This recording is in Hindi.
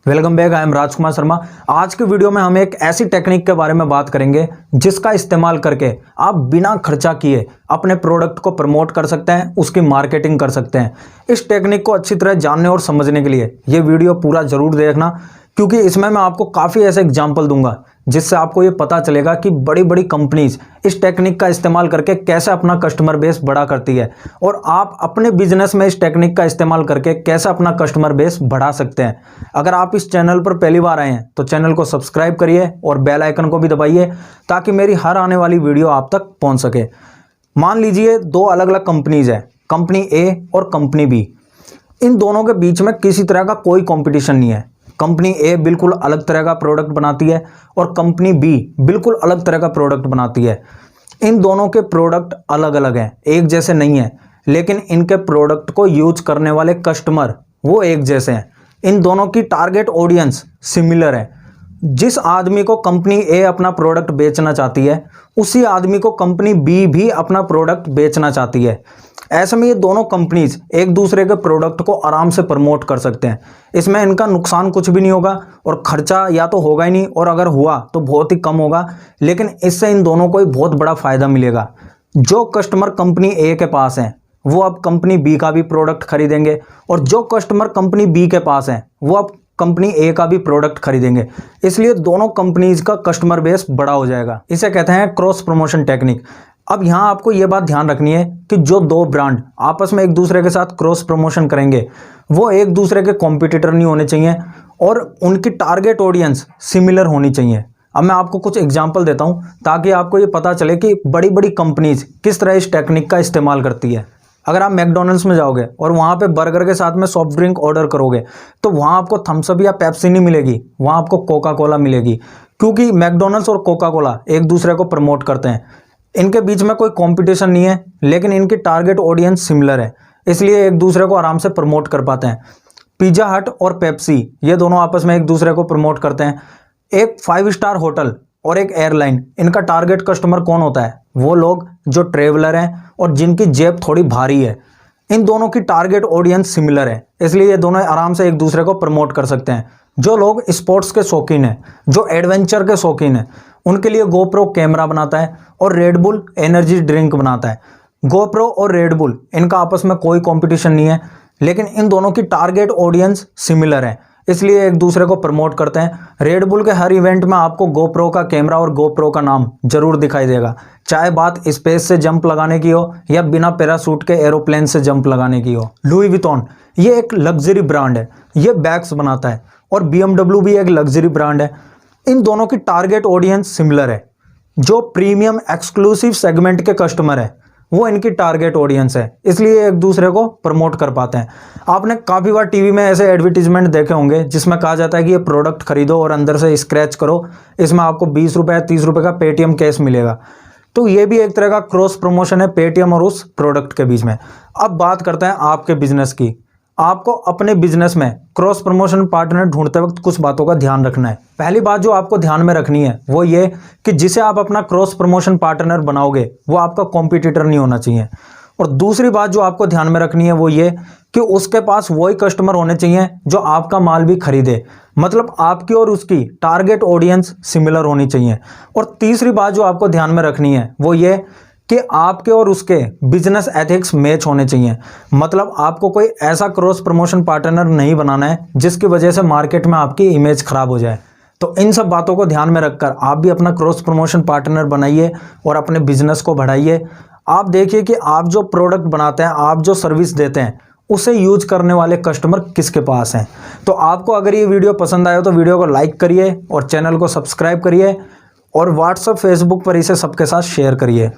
Welcome back. I am Rajkumar Sharma. आज के वीडियो में हम एक ऐसी टेक्निक के बारे में बात करेंगे जिसका इस्तेमाल करके आप बिना खर्चा किए अपने प्रोडक्ट को प्रमोट कर सकते हैं, उसकी मार्केटिंग कर सकते हैं। इस टेक्निक को अच्छी तरह जानने और समझने के लिए ये वीडियो पूरा जरूर देखना, क्योंकि इसमें मैं आपको काफ़ी ऐसे एग्जाम्पल दूंगा जिससे आपको ये पता चलेगा कि बड़ी बड़ी कंपनीज इस टेक्निक का इस्तेमाल करके कैसे अपना कस्टमर बेस बड़ा करती है और आप अपने बिजनेस में इस टेक्निक का इस्तेमाल करके कैसे अपना कस्टमर बेस बढ़ा सकते हैं। अगर आप इस चैनल पर पहली बार आए हैं तो चैनल को सब्सक्राइब करिए और बेल आइकन को भी दबाइए ताकि मेरी हर आने वाली वीडियो आप तक पहुंच सके। मान लीजिए दो अलग अलग कंपनीज है, कंपनी ए और कंपनी बी। इन दोनों के बीच में किसी तरह का कोई कॉम्पिटिशन नहीं है। कंपनी ए बिल्कुल अलग तरह का प्रोडक्ट बनाती है और कंपनी बी बिल्कुल अलग तरह का प्रोडक्ट बनाती है। इन दोनों के प्रोडक्ट अलग अलग हैं, एक जैसे नहीं है, लेकिन इनके प्रोडक्ट को यूज करने वाले कस्टमर वो एक जैसे हैं। इन दोनों की टारगेट ऑडियंस सिमिलर है। जिस आदमी को कंपनी ए अपना प्रोडक्ट बेचना चाहती है उसी आदमी को कंपनी बी भी अपना प्रोडक्ट बेचना चाहती है। ऐसे में ये दोनों कंपनीज एक दूसरे के प्रोडक्ट को आराम से प्रमोट कर सकते हैं। इसमें इनका नुकसान कुछ भी नहीं होगा और खर्चा या तो होगा ही नहीं, और अगर हुआ तो बहुत ही कम होगा, लेकिन इससे इन दोनों को ही बहुत बड़ा फायदा मिलेगा। जो कस्टमर कंपनी ए के पास हैं वो अब कंपनी बी का भी प्रोडक्ट खरीदेंगे, और जो कस्टमर कंपनी बी के पास हैं वो अब कंपनी ए का भी प्रोडक्ट खरीदेंगे। इसलिए दोनों कंपनीज का कस्टमर बेस बड़ा हो जाएगा। इसे कहते हैं क्रॉस प्रमोशन टेक्निक। अब यहाँ आपको ये बात ध्यान रखनी है कि जो दो ब्रांड आपस में एक दूसरे के साथ क्रॉस प्रमोशन करेंगे वो एक दूसरे के कॉम्पिटिटर नहीं होने चाहिए और उनकी टारगेट ऑडियंस सिमिलर होनी चाहिए। अब मैं आपको कुछ एग्जांपल देता हूँ ताकि आपको ये पता चले कि बड़ी बड़ी कंपनीज किस तरह इस टेक्निक का इस्तेमाल करती है। अगर आप मैकडॉनल्ड्स में जाओगे और वहाँ पे बर्गर के साथ में सॉफ्ट ड्रिंक ऑर्डर करोगे तो वहाँ आपको थम्स अप या पेप्सी नहीं मिलेगी, वहाँ आपको कोका कोला मिलेगी, क्योंकि मैकडॉनल्ड्स और कोका कोला एक दूसरे को प्रमोट करते हैं। इनके बीच में कोई कंपटीशन नहीं है, लेकिन इनकी टारगेट ऑडियंस सिमिलर है, इसलिए एक दूसरे को आराम से प्रमोट कर पाते हैं। पिज़्ज़ा हट और पेप्सी ये दोनों आपस में एक दूसरे को प्रमोट करते हैं। एक 5 स्टार होटल और एक एयरलाइन, इनका टारगेट कस्टमर कौन होता है? वो लोग जो ट्रेवलर हैं और जिनकी जेब थोड़ी भारी है। इन दोनों की टारगेट ऑडियंस सिमिलर है, इसलिए ये दोनों आराम से एक दूसरे को प्रमोट कर सकते हैं। जो लोग स्पोर्ट्स के शौकीन हैं, जो एडवेंचर के शौकीन हैं, उनके लिए गोप्रो कैमरा बनाता है और रेड बुल एनर्जी ड्रिंक बनाता है। गोप्रो और रेड बुल इनका आपस में कोई कंपटीशन नहीं है, लेकिन इन दोनों की टारगेट ऑडियंस सिमिलर है, इसलिए एक दूसरे को प्रमोट करते हैं। रेड बुल के हर इवेंट में आपको गोप्रो का कैमरा और गोप्रो का नाम जरूर दिखाई देगा, चाहे बात स्पेस से जंप लगाने की हो या बिना पैराशूट के एरोप्लेन से जंप लगाने की हो। लुई विटॉन ये एक लग्जरी ब्रांड है, ये बैग्स बनाता है, और BMW भी एक लग्जरी ब्रांड है। इन दोनों की टारगेट ऑडियंस सिमिलर है। जो प्रीमियम एक्सक्लूसिव सेगमेंट के कस्टमर है वो इनकी टारगेट ऑडियंस है, इसलिए एक दूसरे को प्रमोट कर पाते हैं। आपने काफ़ी बार टीवी में ऐसे एडवर्टीजमेंट देखे होंगे जिसमें कहा जाता है कि ये प्रोडक्ट खरीदो और अंदर से स्क्रैच करो, इसमें आपको 20 रुपये 30 रुपये का पेटीएम कैश मिलेगा। तो ये भी एक तरह का क्रॉस प्रमोशन है पेटीएम और उस प्रोडक्ट के बीच में। अब बात करते हैं आपके बिजनेस की। आपको अपने बिजनेस में क्रॉस प्रमोशन पार्टनर ढूंढते वक्त कुछ बातों का ध्यान रखना है। पहली बात जो आपको ध्यान में रखनी है वो ये कि जिसे आप अपना क्रॉस प्रमोशन पार्टनर बनाओगे वो आपका कॉम्पिटिटर नहीं होना चाहिए। और दूसरी बात जो आपको ध्यान में रखनी है वो ये कि उसके पास वही कस्टमर होने चाहिए जो आपका माल भी खरीदे, मतलब आपकी और उसकी टारगेट ऑडियंस सिमिलर होनी चाहिए। और तीसरी बात जो आपको ध्यान में रखनी है वो ये कि आपके और उसके बिजनेस एथिक्स मैच होने चाहिए, मतलब आपको कोई ऐसा क्रॉस प्रमोशन पार्टनर नहीं बनाना है जिसकी वजह से मार्केट में आपकी इमेज खराब हो जाए। तो इन सब बातों को ध्यान में रखकर आप भी अपना क्रॉस प्रमोशन पार्टनर बनाइए और अपने बिजनेस को बढ़ाइए। आप देखिए कि आप जो प्रोडक्ट बनाते हैं, आप जो सर्विस देते हैं, उसे यूज करने वाले कस्टमर किसके पास हैं। तो आपको अगर ये वीडियो पसंद आए तो वीडियो को लाइक करिए और चैनल को सब्सक्राइब करिए और व्हाट्सएप फेसबुक पर इसे सबके साथ शेयर करिए।